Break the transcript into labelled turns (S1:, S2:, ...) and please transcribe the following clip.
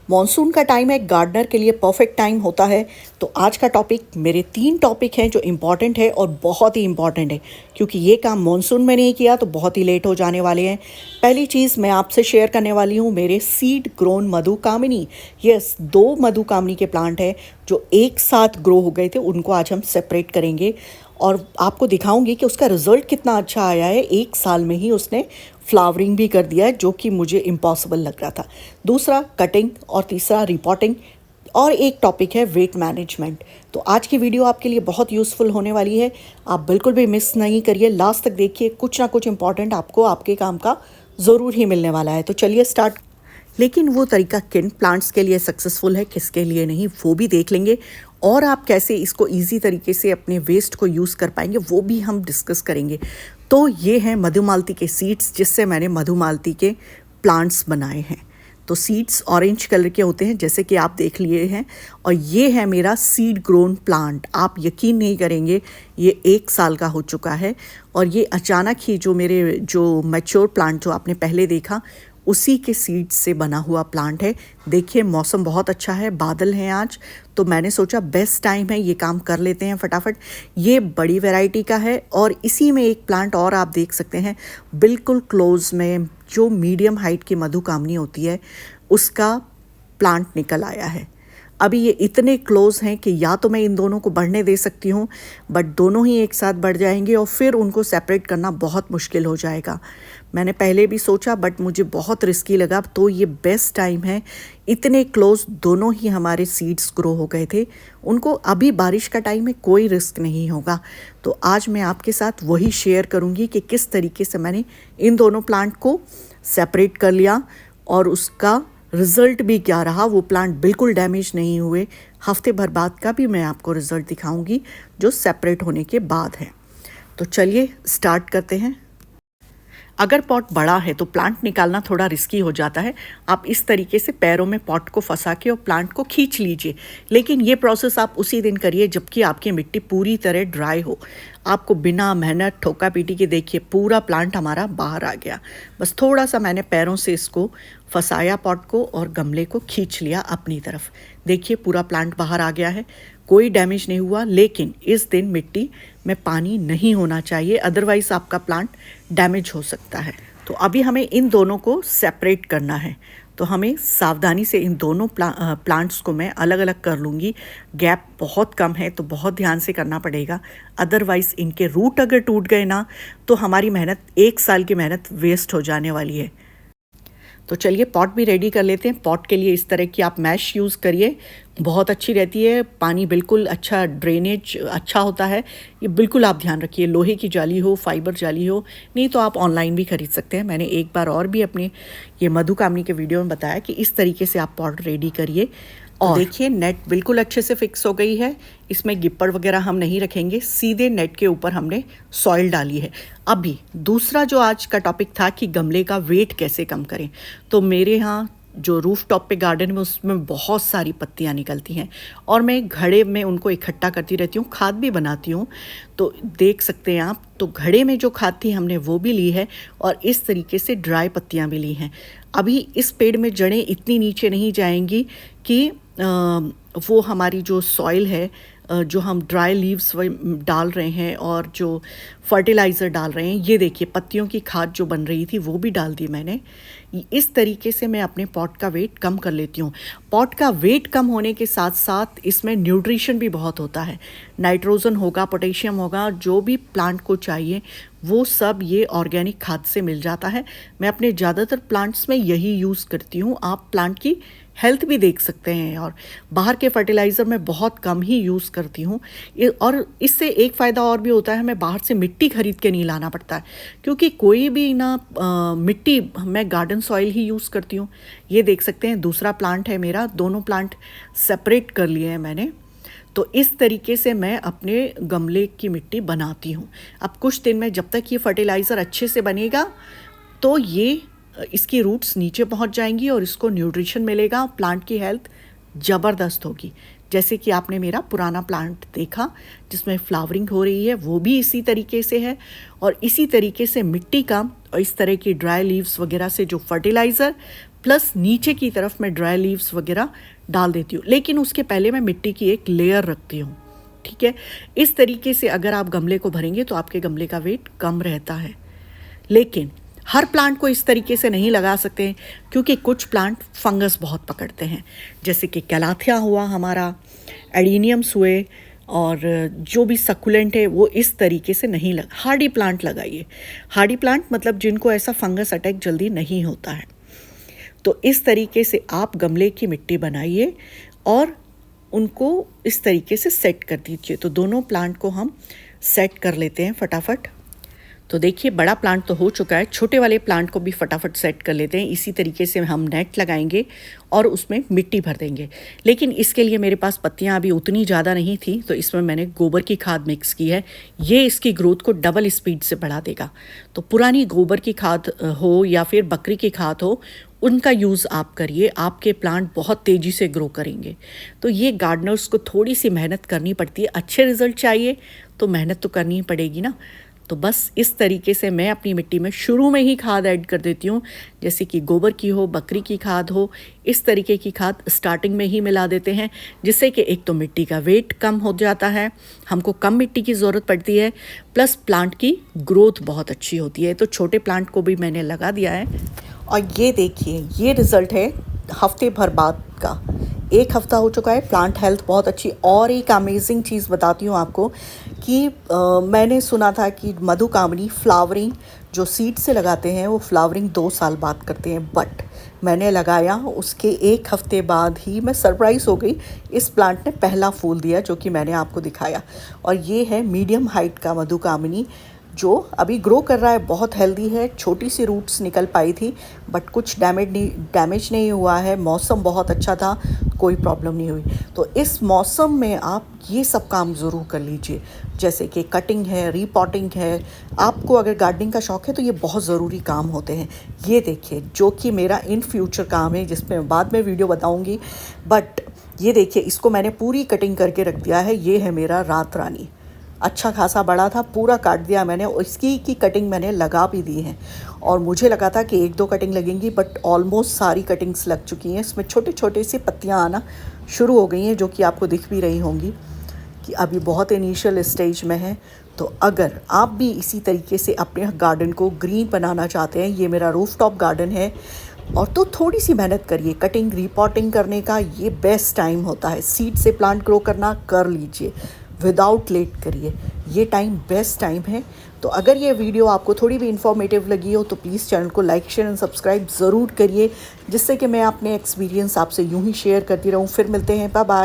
S1: Monsoon का time है, gardener के लिए परफेक्ट टाइम होता है। तो आज का टॉपिक, मेरे 3 टॉपिक हैं जो इम्पॉर्टेंट है और बहुत ही इम्पॉर्टेंट है, क्योंकि ये काम मॉनसून में नहीं किया तो बहुत ही लेट हो जाने वाले हैं। पहली चीज़ मैं आपसे शेयर करने वाली हूँ मेरे सीड ग्रोन मधुकामिनी। यस, 2 मधुकामिनी के प्लांट हैं जो एक साथ ग्रो हो गए थे, उनको आज हम सेपरेट करेंगे और आपको दिखाऊंगी कि उसका रिजल्ट कितना अच्छा आया है। 1 साल में ही उसने फ्लावरिंग भी कर दिया है, जो कि मुझे इम्पॉसिबल लग रहा था। दूसरा कटिंग और तीसरा रिपोर्टिंग और एक टॉपिक है वेट मैनेजमेंट। तो आज की वीडियो आपके लिए बहुत यूज़फुल होने वाली है, आप बिल्कुल भी मिस नहीं करिए, लास्ट तक देखिए। कुछ ना कुछ इम्पॉर्टेंट आपको आपके काम का ज़रूर ही मिलने वाला है। तो चलिए स्टार्ट। लेकिन वो तरीका किन प्लांट्स के लिए सक्सेसफुल है, किसके लिए नहीं, वो भी देख लेंगे। और आप कैसे इसको इजी तरीके से अपने वेस्ट को यूज़ कर पाएंगे, वो भी हम डिस्कस करेंगे। तो ये हैं मधुमालती के सीड्स, जिससे मैंने मधुमालती के प्लांट्स बनाए हैं। तो सीड्स ऑरेंज कलर के होते हैं, जैसे कि आप देख लिए हैं। और ये है मेरा सीड ग्रोन प्लांट। आप यकीन नहीं करेंगे, ये 1 साल का हो चुका है। और ये अचानक ही जो मैच्योर प्लांट जो आपने पहले देखा, उसी के सीड्स से बना हुआ प्लांट है। देखिए मौसम बहुत अच्छा है, बादल हैं आज, तो मैंने सोचा बेस्ट टाइम है, ये काम कर लेते हैं फटाफट। ये बड़ी वैरायटी का है और इसी में एक प्लांट और आप देख सकते हैं, बिल्कुल क्लोज में जो मीडियम हाइट की मधुकामिनी होती है, उसका प्लांट निकल आया है। अभी ये इतने क्लोज हैं कि या तो मैं इन दोनों को बढ़ने दे सकती हूँ, बट दोनों ही एक साथ बढ़ जाएंगे और फिर उनको सेपरेट करना बहुत मुश्किल हो जाएगा। मैंने पहले भी सोचा, बट मुझे बहुत रिस्की लगा। तो ये बेस्ट टाइम है, इतने क्लोज दोनों ही हमारे सीड्स ग्रो हो गए थे। उनको अभी बारिश का टाइम है, कोई रिस्क नहीं होगा। तो आज मैं आपके साथ वही शेयर करूँगी कि किस तरीके से मैंने इन दोनों प्लांट को सेपरेट कर लिया और उसका रिज़ल्ट भी क्या रहा। वो प्लांट बिल्कुल डैमेज नहीं हुए। हफ्ते भर बाद का भी मैं आपको रिज़ल्ट दिखाऊंगी जो सेपरेट होने के बाद है। तो चलिए स्टार्ट करते हैं। अगर पॉट बड़ा है तो प्लांट निकालना थोड़ा रिस्की हो जाता है। आप इस तरीके से पैरों में पॉट को फंसा के और प्लांट को खींच लीजिए, लेकिन ये प्रोसेस आप उसी दिन करिए जबकि आपकी मिट्टी पूरी तरह ड्राई हो। आपको बिना मेहनत ठोका पीटी के देखिए पूरा प्लांट हमारा बाहर आ गया। बस थोड़ा सा मैंने पैरों से इसको फंसाया पॉट को और गमले को खींच लिया अपनी तरफ। देखिए पूरा प्लांट बाहर आ गया है, कोई डैमेज नहीं हुआ। लेकिन इस दिन मिट्टी में पानी नहीं होना चाहिए, अदरवाइज़ आपका प्लांट डैमेज हो सकता है। तो अभी हमें इन दोनों को सेपरेट करना है, तो हमें सावधानी से इन दोनों प्लांट्स को मैं अलग अलग कर लूँगी। गैप बहुत कम है तो बहुत ध्यान से करना पड़ेगा, अदरवाइज़ इनके रूट अगर टूट गए ना, तो हमारी मेहनत 1 साल की मेहनत वेस्ट हो जाने वाली है। तो चलिए पॉट भी रेडी कर लेते हैं। पॉट के लिए इस तरह की आप मैश यूज़ करिए, बहुत अच्छी रहती है। पानी बिल्कुल अच्छा, ड्रेनेज अच्छा होता है। ये बिल्कुल आप ध्यान रखिए, लोहे की जाली हो, फाइबर जाली हो, नहीं तो आप ऑनलाइन भी खरीद सकते हैं। मैंने एक बार और भी अपने ये मधुकामिनी के वीडियो में बताया कि इस तरीके से आप पॉट रेडी करिए। और देखिए नेट बिल्कुल अच्छे से फिक्स हो गई है। इसमें गिप्पड़ वगैरह हम नहीं रखेंगे, सीधे नेट के ऊपर हमने सॉइल डाली है। अभी दूसरा जो आज का टॉपिक था कि गमले का वेट कैसे कम करें, तो मेरे यहाँ जो रूफ टॉप पे गार्डन में, उसमें बहुत सारी पत्तियाँ निकलती हैं और मैं घड़े में उनको इकट्ठा करती रहती हूँ, खाद भी बनाती हूँ। तो देख सकते हैं आप, तो घड़े में जो खाद थी हमने वो भी ली है और इस तरीके से ड्राई पत्तियाँ भी ली हैं। अभी इस पेड़ में जड़ें इतनी नीचे नहीं जाएंगी कि वो हमारी जो सॉइल है, जो हम ड्राई लीव्स डाल रहे हैं और जो फर्टिलाइज़र डाल रहे हैं, ये देखिए पत्तियों की खाद जो बन रही थी वो भी डाल दी मैंने। इस तरीके से मैं अपने पॉट का वेट कम कर लेती हूँ। पॉट का वेट कम होने के साथ साथ इसमें न्यूट्रिशन भी बहुत होता है। नाइट्रोजन होगा, पोटेशियम होगा, जो भी प्लांट को चाहिए वो सब ये ऑर्गेनिक खाद से मिल जाता है। मैं अपने ज़्यादातर प्लांट्स में यही यूज़ करती हूँ। आप प्लांट की हेल्थ भी देख सकते हैं। और बाहर के फर्टिलाइज़र मैं बहुत कम ही यूज़ करती हूँ। और इससे एक फ़ायदा और भी होता है, हमें बाहर से मिट्टी खरीद के नहीं लाना पड़ता है, क्योंकि कोई भी ना मिट्टी मैं गार्डन सॉइल ही यूज़ करती हूँ। ये देख सकते हैं दूसरा प्लांट है मेरा, दोनों प्लांट सेपरेट कर लिए हैं मैंने। तो इस तरीके से मैं अपने गमले की मिट्टी बनाती हूँ। अब कुछ दिन में जब तक ये फर्टिलाइज़र अच्छे से बनेगा तो ये इसकी रूट्स नीचे पहुंच जाएंगी और इसको न्यूट्रिशन मिलेगा, प्लांट की हेल्थ ज़बरदस्त होगी। जैसे कि आपने मेरा पुराना प्लांट देखा जिसमें फ्लावरिंग हो रही है, वो भी इसी तरीके से है। और इसी तरीके से मिट्टी का और इस तरह की ड्राई लीव्स वगैरह से जो फर्टिलाइज़र प्लस नीचे की तरफ मैं ड्राई लीव्स वगैरह डाल देती हूँ, लेकिन उसके पहले मैं मिट्टी की एक लेयर रखती हूँ। ठीक है, इस तरीके से अगर आप गमले को भरेंगे तो आपके गमले का वेट कम रहता है। लेकिन हर प्लांट को इस तरीके से नहीं लगा सकते हैं, क्योंकि कुछ प्लांट फंगस बहुत पकड़ते हैं, जैसे कि कैलाथिया हुआ हमारा, एडीनियम्स हुए, और जो भी सक्कुलेंट है वो इस तरीके से नहीं हार्डी प्लांट लगाइए। हार्डी प्लांट मतलब जिनको ऐसा फंगस अटैक जल्दी नहीं होता है। तो इस तरीके से आप गमले की मिट्टी बनाइए और उनको इस तरीके से सेट कर दीजिए। तो दोनों प्लांट को हम सेट कर लेते हैं फटाफट। तो देखिए बड़ा प्लांट तो हो चुका है, छोटे वाले प्लांट को भी फटाफट सेट कर लेते हैं। इसी तरीके से हम नेट लगाएंगे और उसमें मिट्टी भर देंगे। लेकिन इसके लिए मेरे पास पत्तियां अभी उतनी ज़्यादा नहीं थी, तो इसमें मैंने गोबर की खाद मिक्स की है। ये इसकी ग्रोथ को डबल स्पीड से बढ़ा देगा। तो पुरानी गोबर की खाद हो या फिर बकरी की खाद हो, उनका यूज़ आप करिए, आपके प्लांट बहुत तेज़ी से ग्रो करेंगे। तो ये गार्डनर्स को थोड़ी सी मेहनत करनी पड़ती है, अच्छे रिजल्ट चाहिए तो मेहनत तो करनी ही पड़ेगी ना। तो बस इस तरीके से मैं अपनी मिट्टी में शुरू में ही खाद ऐड कर देती हूँ, जैसे कि गोबर की हो, बकरी की खाद हो, इस तरीके की खाद स्टार्टिंग में ही मिला देते हैं, जिससे कि एक तो मिट्टी का वेट कम हो जाता है, हमको कम मिट्टी की ज़रूरत पड़ती है, प्लस प्लांट की ग्रोथ बहुत अच्छी होती है। तो छोटे प्लांट को भी मैंने लगा दिया है और ये देखिए ये रिज़ल्ट है हफ्ते भर बाद का। 1 हफ्ता हो चुका है, प्लांट हेल्थ बहुत अच्छी। और एक अमेजिंग चीज़ बताती हूँ आपको कि मैंने सुना था कि मधुकामनी फ्लावरिंग जो सीड से लगाते हैं वो फ्लावरिंग 2 साल बाद करते हैं, बट मैंने लगाया उसके 1 हफ्ते बाद ही मैं सरप्राइज़ हो गई, इस प्लांट ने पहला फूल दिया, जो कि मैंने आपको दिखाया। और ये है मीडियम हाइट का मधुकामनी जो अभी ग्रो कर रहा है, बहुत हेल्दी है। छोटी सी रूट्स निकल पाई थी, बट कुछ डैमेज नहीं हुआ है। मौसम बहुत अच्छा था, कोई प्रॉब्लम नहीं हुई। तो इस मौसम में आप ये सब काम ज़रूर कर लीजिए, जैसे कि कटिंग है, रीपॉटिंग है। आपको अगर गार्डनिंग का शौक़ है तो ये बहुत ज़रूरी काम होते हैं। ये देखिए जो कि मेरा इन फ्यूचर काम है, जिसमें मैं बाद में वीडियो बताऊँगी। बट ये देखिए इसको मैंने पूरी कटिंग करके रख दिया है। ये है मेरा रात रानी, अच्छा खासा बड़ा था, पूरा काट दिया मैंने। इसकी की कटिंग मैंने लगा भी दी है, और मुझे लगा था कि 1-2 कटिंग लगेंगी, बट ऑलमोस्ट सारी कटिंग्स लग चुकी हैं। इसमें छोटे छोटे सी पत्तियां आना शुरू हो गई हैं, जो कि आपको दिख भी रही होंगी कि अभी बहुत इनिशियल स्टेज में है। तो अगर आप भी इसी तरीके से अपने गार्डन को ग्रीन बनाना चाहते हैं, ये मेरा रूफटॉप गार्डन है, और तो थोड़ी सी मेहनत करिए। कटिंग रीपॉटिंग करने का ये बेस्ट टाइम होता है। सीड से प्लांट ग्रो करना कर लीजिए, विदाउट लेट करिए, ये टाइम बेस्ट टाइम है। तो अगर ये वीडियो आपको थोड़ी भी इन्फॉर्मेटिव लगी हो तो प्लीज़ चैनल को लाइक, शेयर एंड सब्सक्राइब ज़रूर करिए, जिससे कि मैं अपने एक्सपीरियंस आपसे यूं ही शेयर करती रहूं। फिर मिलते हैं, बाय बाय।